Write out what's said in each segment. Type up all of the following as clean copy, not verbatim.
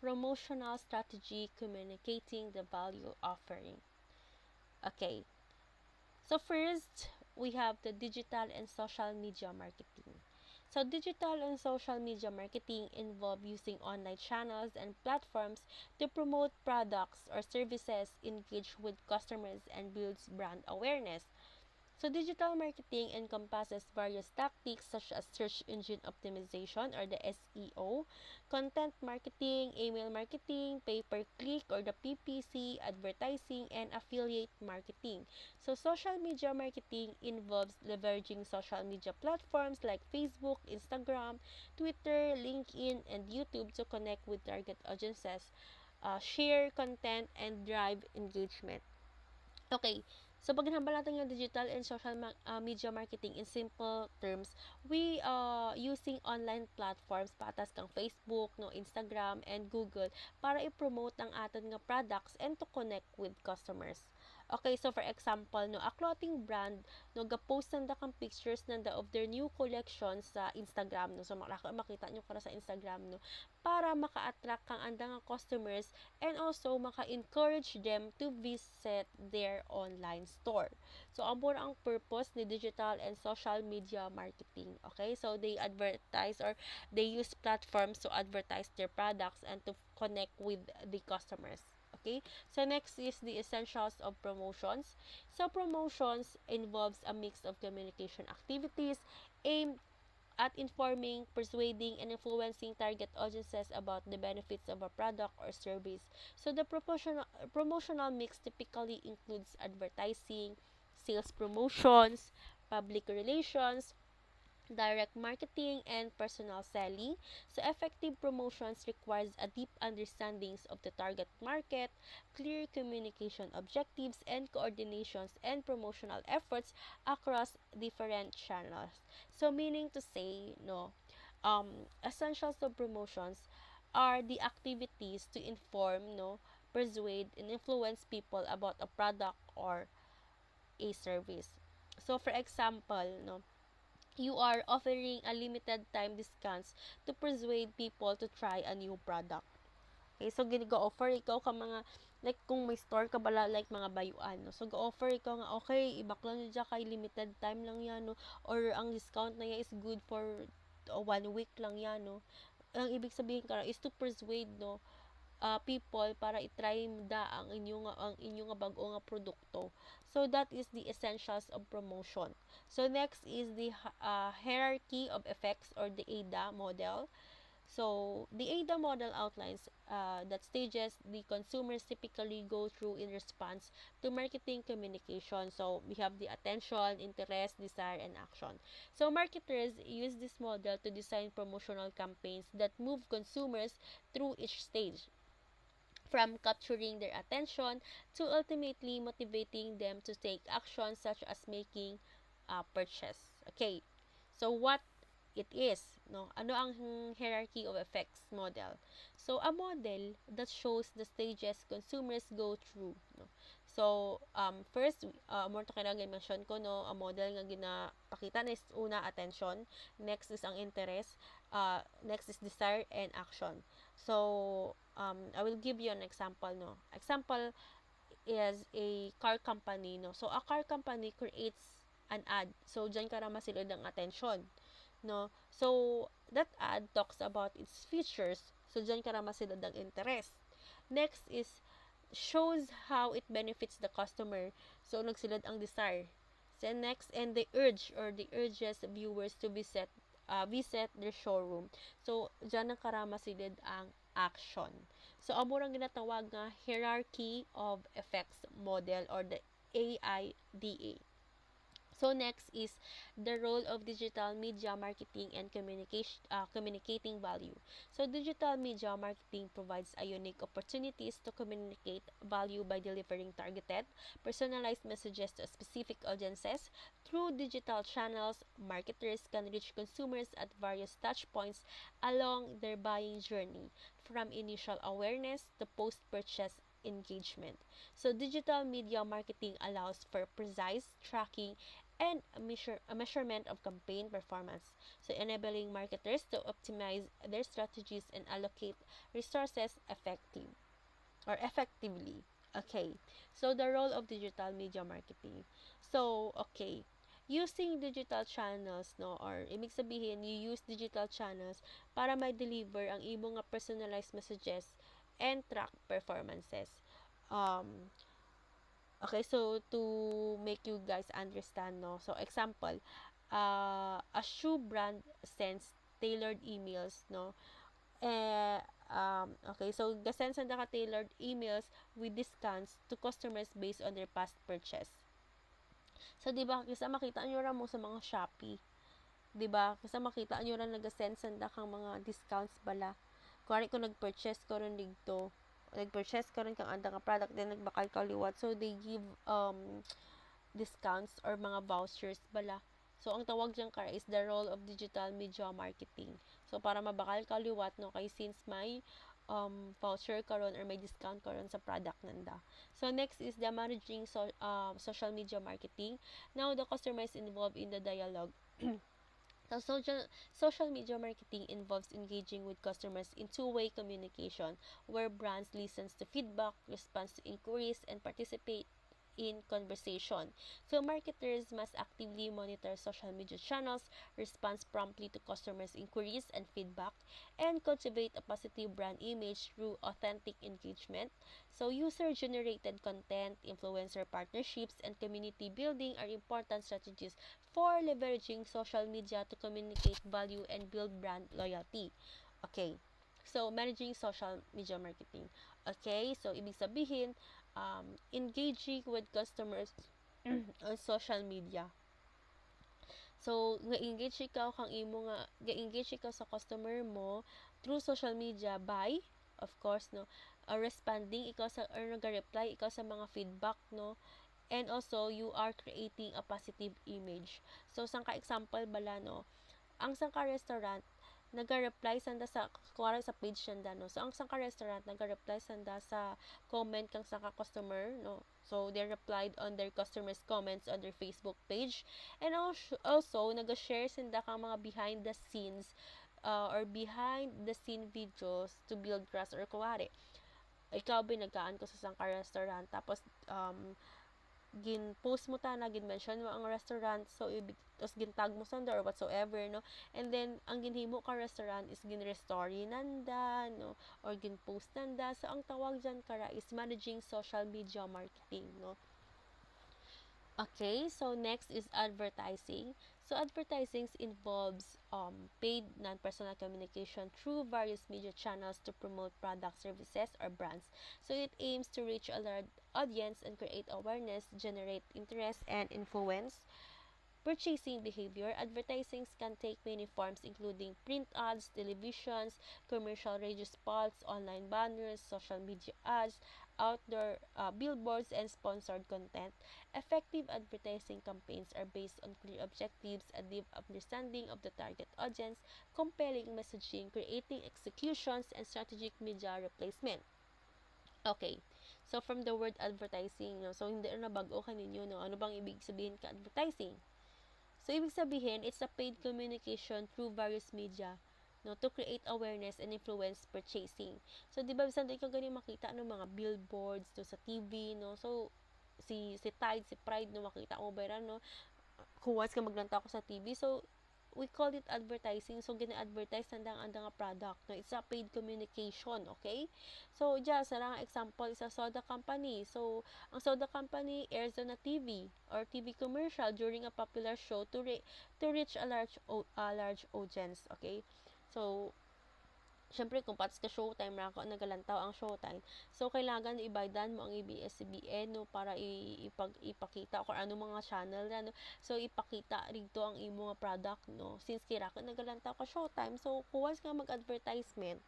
promotional strategy communicating the value offering. Okay, so first, we have the digital and social media marketing. So digital and social media marketing involve using online channels and platforms to promote products or services, engage with customers, and builds brand awareness. So digital marketing encompasses various tactics such as search engine optimization or the SEO, content marketing, email marketing, pay-per-click or the PPC, advertising, and affiliate marketing. So social media marketing involves leveraging social media platforms like Facebook, Instagram, Twitter, LinkedIn, and YouTube to connect with target audiences, share content, and drive engagement. Okay, so pag hinambal natin yung digital and social media marketing in simple terms, we using online platforms patas kang Facebook, no, Instagram, and Google para i-promote ang aton nga products and to connect with customers. Okay, so for example, no, a clothing brand, no, ga-post nanda kang pictures nanda of their new collection sa Instagram, no. So makita nyo para sa Instagram, no, para maka-attract kang andang customers and also maka-encourage them to visit their online store. So, amo ang purpose ni digital and social media marketing. Okay? So, they advertise or they use platforms to advertise their products and to connect with the customers. Okay? So, next is the essentials of promotions. So, promotions involves a mix of communication activities aimed at informing, persuading, and influencing target audiences about the benefits of a product or service. So the promotional mix typically includes advertising, sales promotions, public relations, direct marketing, and personal selling. So effective promotions requires a deep understanding of the target market, clear communication objectives and coordinations and promotional efforts across different channels. So meaning to say, no, essentials of promotions are the activities to inform, no, persuade and influence people about a product or a service. So for example, no, you are offering a limited time discounts to persuade people to try a new product. Okay, so offer ikaw ka mga, like kung may store ka bala, like mga bayuan, no? So go-offer ikaw nga, okay, ibakla nyo dyan kay limited time lang yan, no? Or ang discount na yan is good for 1 week lang yan, no? Ang ibig sabihin ka is to persuade, no, people para i-try da ang inyong bago nga produkto. So that is the essentials of promotion. So next is the hierarchy of effects or the AIDA model. So the AIDA model outlines that stages the consumers typically go through in response to marketing communication. So we have the attention, interest, desire, and action. So marketers use this model to design promotional campaigns that move consumers through each stage, from capturing their attention to ultimately motivating them to take action such as making a purchase. Okay, so what it is, no? Ano ang hierarchy of effects model? So, a model that shows the stages consumers go through, no? So, first, more to kailangan mention ko, no, a model nga ginapakita na is una, attention, next is ang interest, next is desire, and action. So, I will give you an example, no. Example is a car company, no. So, a car company creates an ad. So, dyan ka rama sila ng attention, no. So, that ad talks about its features. So, dyan ka rama sila ng interest. Next is shows how it benefits the customer. So, nagsilad ang desire. So, next, and the urge or the urges viewers to visit their showroom. So, dyan ang karama silid ang action. So, amo rang ginatawag nga hierarchy of effects model or the AIDA. So next is the role of digital media marketing and communicating value. So digital media marketing provides a unique opportunities to communicate value by delivering targeted, personalized messages to specific audiences. Through digital channels, marketers can reach consumers at various touch points along their buying journey, from initial awareness to post-purchase engagement. So digital media marketing allows for precise tracking and a measurement of campaign performance. So enabling marketers to optimize their strategies and allocate resources effectively. Okay. So the role of digital media marketing. So, okay. Using digital channels, no, or ibig sabihin, you use digital channels para ma-deliver ang imong nga personalized messages and track performances. Um, okay, so to make you guys understand, no, so example, a shoe brand sends tailored emails, no, eh, okay, so gasend sa naka-tailored emails with discounts to customers based on their past purchase. So, di ba, kasi makita nyo ra mo sa mga Shopee, di ba? Kasi makita nyo ra nag-send sanda kang mga discounts bala. Kuwari kung nag-purchase ko rin dito, nag-purchase ka rin kang anda nga product, then nagbakal ka liwat. So, they give discounts or mga vouchers bala. So, ang tawag dyan kara is the role of digital media marketing. So, para mabakal ka liwat, no, kay since may voucher karon or may discount karon sa product nanda. So, next is the managing social media marketing. Now, the customer is involved in the dialogue. So, social media marketing involves engaging with customers in two-way communication, where brands listens to feedback, responds to inquiries, and participate in conversation. So, marketers must actively monitor social media channels, respond promptly to customers' inquiries and feedback, and cultivate a positive brand image through authentic engagement. So, user-generated content, influencer partnerships, and community building are important strategies for leveraging social media to communicate value and build brand loyalty. Okay. So, managing social media marketing. Okay, so ibig sabihin, engaging with customers on social media. So, nga-engage ikaw kang imo nga, ga-engage ikaw sa customer mo through social media by, of course, no, responding ikaw sa, or nag-reply ikaw sa mga feedback, no, and also, you are creating a positive image. So, sang ka-example bala, no, ang sangka restaurant, nag-reply sanda sa, kuwari sa page sanda, no, so, ang sangka restaurant, nag-reply sanda sa comment kang sangka customer, no, so, they replied on their customers' comments on their Facebook page, and also nag-share sanda kang mga behind the scenes, or behind the scene videos to build trust, or kuwari, ikaw binagaan ko sa sangka restaurant, tapos, gin-post mo ta na gin-mention mo ang restaurant, so tapos gin-tag mo sanda or whatsoever, no, and then ang ginhimo ka restaurant is gin-restory nanda, no, or gin-post nanda. So ang tawag dyan kara is managing social media marketing, no. Okay, so next is advertising. So advertising involves paid non-personal communication through various media channels to promote products, services, or brands. So it aims to reach a large audience and create awareness, generate interest, and influence purchasing behavior. Advertising can take many forms, including print ads, televisions, commercial radio spots, online banners, social media ads, outdoor billboards, and sponsored content. Effective advertising campaigns are based on clear objectives, a deep understanding of the target audience, compelling messaging, creating executions, and strategic media replacement. Okay. So, from the word advertising, no? So, hindi na bago kaninyo, no? Ano bang ibig sabihin ka advertising? So, ibig sabihin, it's a paid communication through various media, no, to create awareness and influence purchasing. So, di ba, bisan ikaw ganyan makita ng mga billboards, no, sa TV, no, so, si Tide, si Pride, no, makita mo ba no, kung once ka maglantaw ko sa TV, so, we call it advertising. So, gina-advertise andang product. No? It's a paid communication, okay? So, just sarang example is a soda company. So, ang soda company airs on a TV or TV commercial during a popular show to reach a large audience, okay? So, syempre kung pats ka showtime ra ko nagalantaw ang showtime, so kailangan ibaydan mo ang ABS-CBN, no, para ipakita kung ano mga channel na, no, so ipakita rito ang imo nga product, no, since kira ka nagalantaw ka showtime, so kuwas ka mag-advertisement,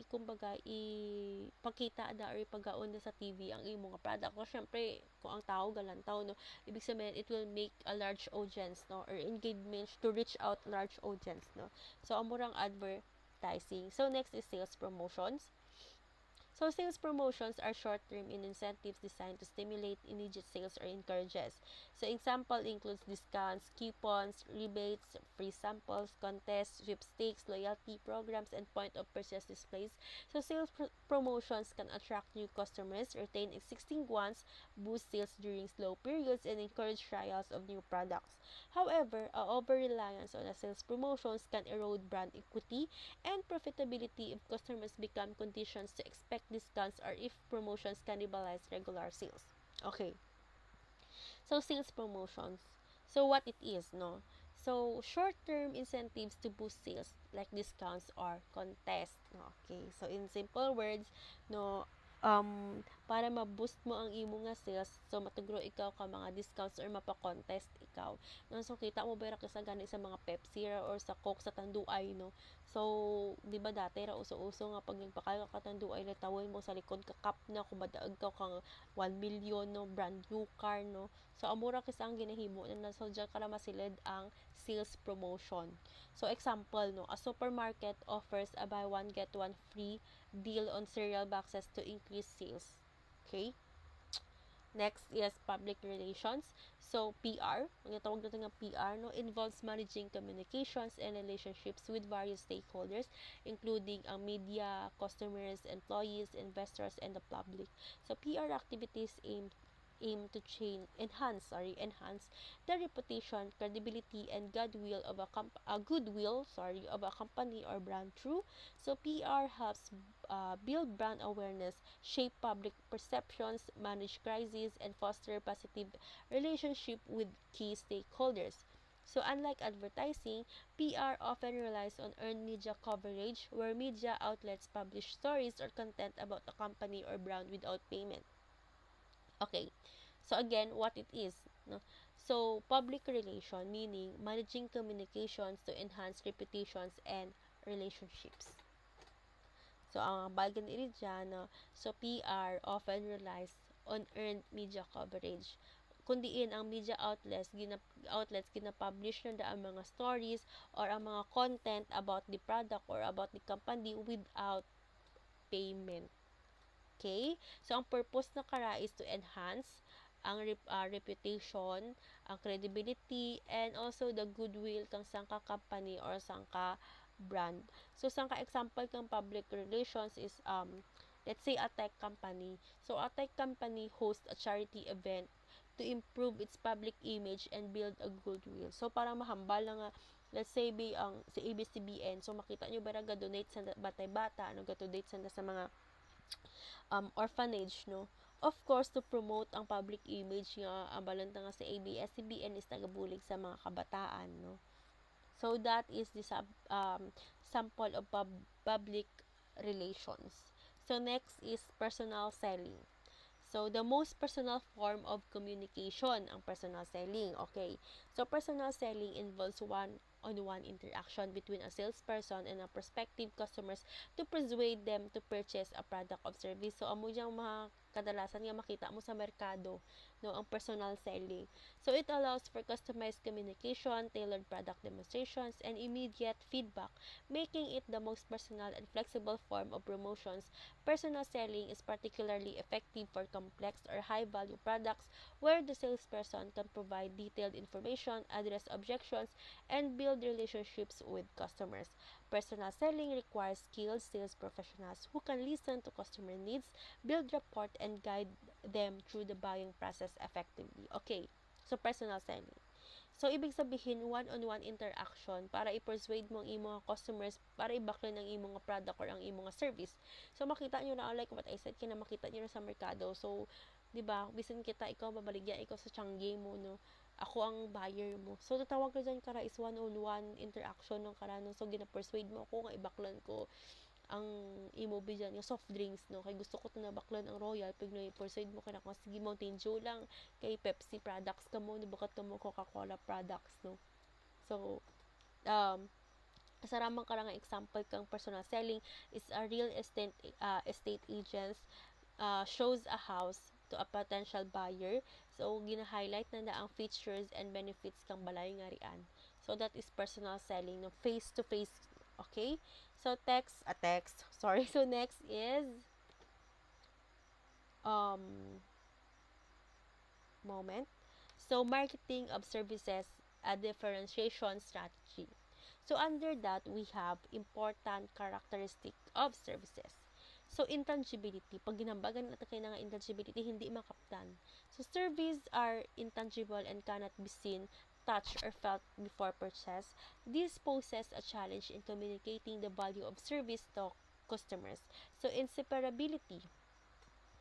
kumbaga ipakita da or ipagaon da sa TV ang imo nga product. So syempre kung ang tao galantaw, no, ibig sabihin it will make a large audience, no, or engagement to reach out large audience, no. So amo rang advertising. So next is sales promotions. So sales promotions are short-term in incentives designed to stimulate immediate sales or encourages. So example includes discounts, coupons, rebates, free samples, contests, sweepstakes, loyalty programs, and point of purchase displays. So sales promotions can attract new customers, retain existing ones, boost sales during slow periods, and encourage trials of new products. However, a over-reliance on a sales promotions can erode brand equity and profitability if customers become conditioned to expect discounts or if promotions cannibalize regular sales. Okay, so sales promotions. So what it is, no? So short-term incentives to boost sales like discounts or contests. No? Okay, so in simple words, no, para ma-boost mo ang imo nga sales, so matugro ikaw ka mga discounts or mapa-contest ikaw. No, so kita mo ba sa gani sa mga Pepsi or sa Coke sa tanduay, no? So, di ba dati ra uso-uso nga pag nagpakayo ka tanduay litawon mo sa likod ka cup na kung madaag ka kang 1 million, no, brand new car, no. So, amura kasi ang ginahimo na so dyan ka na masilid ang sales promotion. So, example, no, a supermarket offers a buy one get one free deal on cereal boxes to increase sales. Okay? Next is public relations. So, PR, ang tawag natin ng PR, no, involves managing communications and relationships with various stakeholders, including ang media, customers, employees, investors, and the public. So, PR activities aim to enhance the reputation, credibility, and goodwill of a company or brand through. So PR helps build brand awareness, shape public perceptions, manage crises, and foster positive relationship with key stakeholders. So unlike advertising, PR often relies on earned media coverage where media outlets publish stories or content about a company or brand without payment. Okay. So again, what it is, no? So public relation meaning managing communications to enhance reputations and relationships. So ang bagan iri dyan, no? So PR often relies on earned media coverage. Kundiin ang media outlets gina-publish na ang mga stories or ang mga content about the product or about the company without payment. Okay? So, ang purpose na kara is to enhance ang reputation, ang credibility, and also the goodwill kang sangka company or sangka brand. So, sangka example kang public relations is, let's say, a tech company. So, a tech company hosts a charity event to improve its public image and build a goodwill. So, parang mahambal na nga, let's say, ang si ABS-CBN, so makita nyo ba ga-donate sa batay-bata, ga-donate sa mga orphanage, no? Of course, to promote ang public image nga, ang balanta nga sa ABS-CBN is nagabulig sa mga kabataan, no? So, that is the sample of public relations. So, next is personal selling. So, the most personal form of communication, ang personal selling. Okay. So, personal selling involves one-on-one interaction between a salesperson and a prospective customers to persuade them to purchase a product or service. So, amo yung mga kadalasan nga makita mo sa merkado, no, ang personal selling. So, it allows for customized communication, tailored product demonstrations, and immediate feedback, making it the most personal and flexible form of promotions. Personal selling is particularly effective for complex or high-value products where the salesperson can provide detailed information, address objections, and build relationships with customers. Personal selling requires skilled sales professionals who can listen to customer needs, build rapport, and guide them through the buying process effectively. Okay, so personal selling. So, ibig sabihin, one-on-one interaction para i-persuade mo ang imong customers para i-backlin ang imong product or ang imong service. So, makita nyo na, like what I said, kina makita nyo na sa merkado. So, di ba, bisan kita, ikaw mabaligya, ikaw sa tiyangge mo, no? Ako ang buyer mo. So, tatawag na dyan kara is one-on-one interaction ng kara, no? So, gina-persuade mo ako nga i-backlan ko ang imo bijan yung soft drinks, no, kay gusto ko tinabaklan ang Royal pig no persuade mo kana kung sige Mountain Dew lang kay Pepsi products kamo ni bukat kamo Coca-Cola products, no. So sa ramang karang example kang personal selling is a real estate agents shows a house to a potential buyer. So gina-highlight na ang features and benefits kang balay nga rian. So that is personal selling, no, face to face. Okay? So text. Sorry. So next is um, moment. So, marketing of services, a differentiation strategy. So, under that, we have important characteristic of services. So, intangibility. Pag ginambagan natin kayo ng intangibility, hindi makaptan. So, service are intangible and cannot be seen, touched, or felt before purchase. This poses a challenge in communicating the value of service to customers. So, inseparability.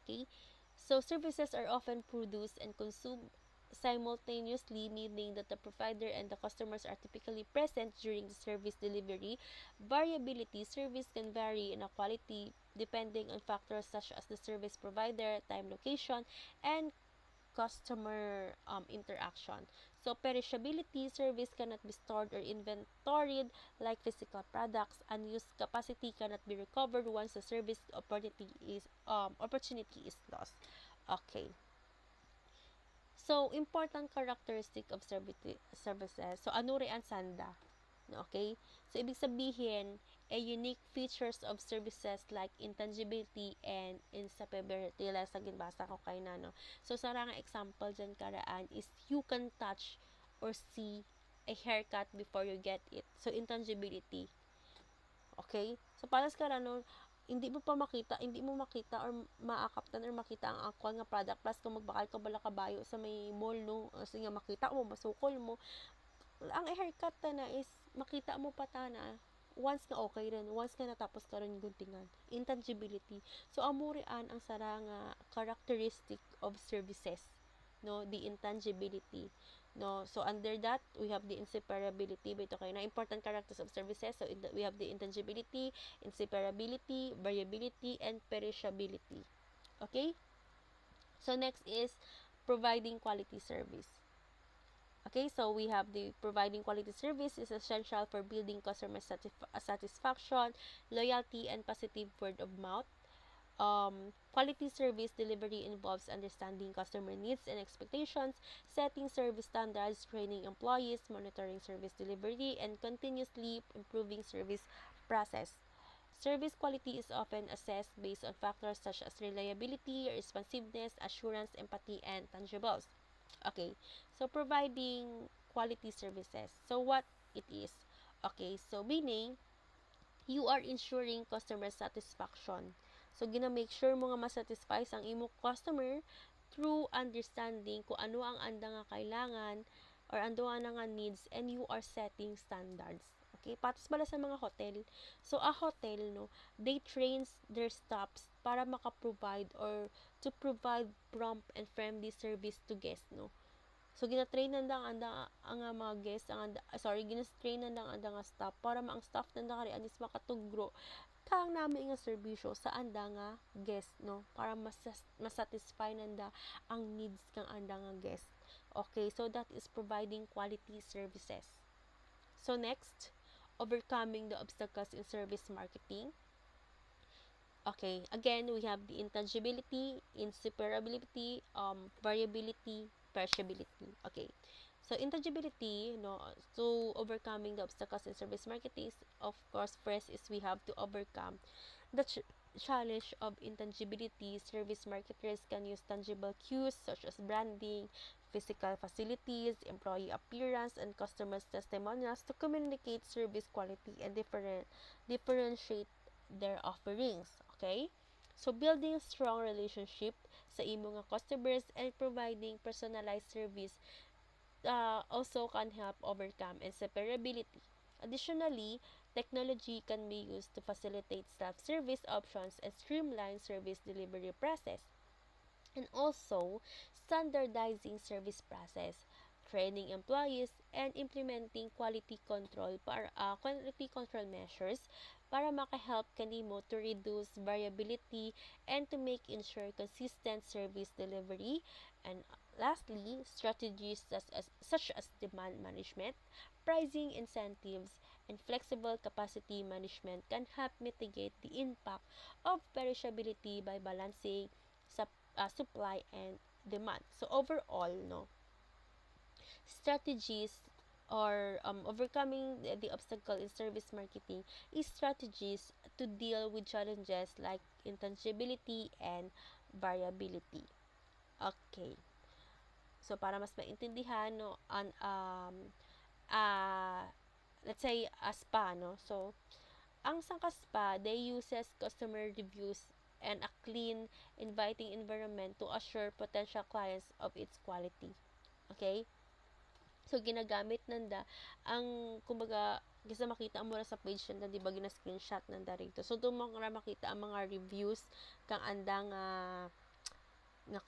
Okay? So, services are often produced and consumed simultaneously, meaning that the provider and the customers are typically present during the service delivery. Variability. Service can vary in a quality depending on factors such as the service provider, time, location, and customer interaction. So, perishability, service cannot be stored or inventoried like physical products. Unused capacity cannot be recovered once the service opportunity is lost. Okay. So, important characteristic of services. So, ano rin ang sanda? Okay? So, ibig sabihin, a unique features of services like intangibility and inseparability. Like sa ginbasa ko kay Nano. So, sarang example dyan karaan is you can touch or see a haircut before you get it. So, intangibility. Okay? So, para sa karano, hindi mo makita or maakaptan or makita ang actual nga product plus kung magbakal ka bala kabayo sa may mall no, kasi nga makita mo, masukol mo, ang haircut na is makita mo pa na once nga okay rin, once nga natapos ka rin guntingan. Intangibility. So, amurian ang sara nga characteristic of services. No, the intangibility. No, so under that, we have the inseparability. Ito kayo na important characters of services. So, we have the intangibility, inseparability, variability, and perishability. Okay? So, next is providing quality service. Okay, so we have the providing quality service is essential for building customer satisfaction, loyalty, and positive word of mouth. Quality service delivery involves understanding customer needs and expectations, setting service standards, training employees, monitoring service delivery, and continuously improving service process. Service quality is often assessed based on factors such as reliability, responsiveness, assurance, empathy, and tangibles. Okay, so providing quality services. So what it is? Okay, so meaning you are ensuring customer satisfaction. So gina-make sure mo nga masatisfy ang imo customer through understanding kung ano ang anda nga kailangan or ando nga needs, and you are setting standards. Okay, patas bala sa mga hotel. So a hotel no, they trains their staffs para maka-provide or to provide prompt and friendly service to guests no. So gina-train nanda ang mga guests gina-train nanda ang anda nga staff para ang staff nanda kari anis makatugro kang nami nga serbisyo sa anda nga guest no, para masatisfy nanda ang needs kang anda nga guest. Okay, so that is providing quality services. So next, overcoming the obstacles in service marketing. Okay, again, we have the intangibility, inseparability, variability, perishability. Okay, so intangibility, no, so overcoming the obstacles in service marketing, of course, first is we have to overcome the challenge of intangibility. Service marketers can use tangible cues such as branding, physical facilities, employee appearance, and customers' testimonials to communicate service quality and differentiate their offerings. Okay? So, building strong relationship sa imo nga customers and providing personalized service also can help overcome inseparability. Additionally, technology can be used to facilitate self-service options and streamline service delivery process. And also, standardizing service process, training employees, and implementing quality control measures para makahelp kanimo to reduce variability and to make ensure consistent service delivery. And lastly, strategies such as demand management, pricing incentives, and flexible capacity management can help mitigate the impact of perishability by balancing supply and demand. So overall, no, strategies or overcoming the obstacle in service marketing is strategies to deal with challenges like intangibility and variability. Okay. So, para mas maintindihan, no, uh, let's say, a spa, no? So, ang Sangka Spa, they uses customer reviews and a clean, inviting environment to assure potential clients of its quality. Okay? So, ginagamit nanda ang, kumbaga, kasi makita mo na sa page nanda, di ba, gina-screenshot nanda rito. So, doon mo makita ang mga reviews kang andang nga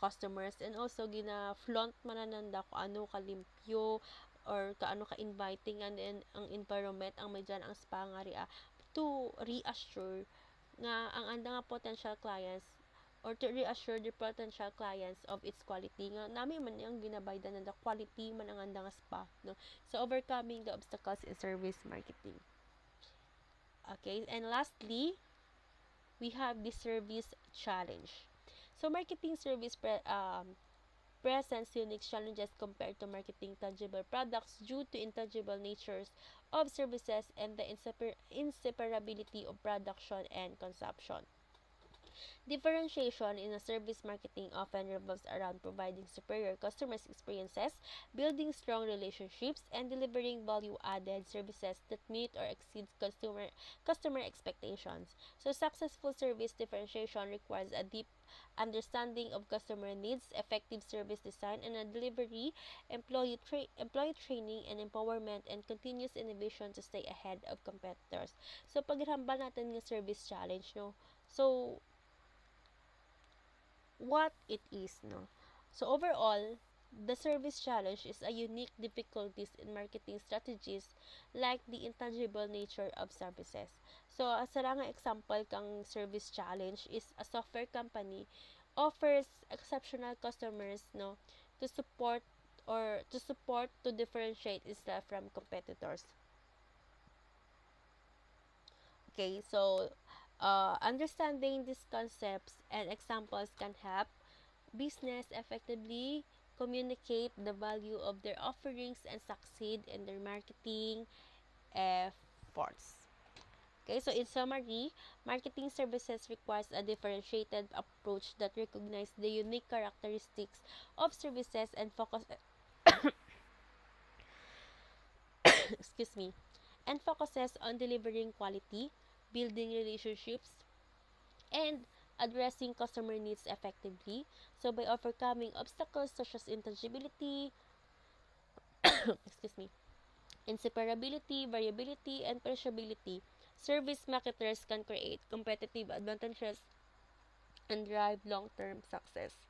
customers, and also gina-flaunt man na nanda kung ano kalimpyo or kaano ka-inviting ang environment ang may dyan ang spa nga ria to reassure nga ang anda nga potential clients or to reassure the potential clients of its quality nga nami man yung ginabaydan na the quality man ang anda nga spa, no? So, overcoming the obstacles in service marketing. Okay, and lastly, we have the service challenge. So, marketing service presents unique challenges compared to marketing tangible products due to intangible natures of services and the inseparability of production and consumption. Differentiation in a service marketing often revolves around providing superior customer experiences, building strong relationships, and delivering value-added services that meet or exceed customer expectations. So, successful service differentiation requires a deep understanding of customer needs, effective service design and delivery, employee training and empowerment, and continuous innovation to stay ahead of competitors. So, paghambal natin ng service challenge, no? So, what it is, no? So, overall, the service challenge is a unique difficulties in marketing strategies like the intangible nature of services. So, as nga example kang service challenge is a software company offers exceptional customers, no, to support to differentiate itself from competitors. Okay, so understanding these concepts and examples can help business effectively communicate the value of their offerings and succeed in their marketing efforts. Okay, so in summary, marketing services requires a differentiated approach that recognizes the unique characteristics of services and excuse me, and focuses on delivering quality, building relationships, and addressing customer needs effectively. So, by overcoming obstacles such as intangibility, excuse me, inseparability, variability, and perishability, service marketers can create competitive advantages and drive long-term success.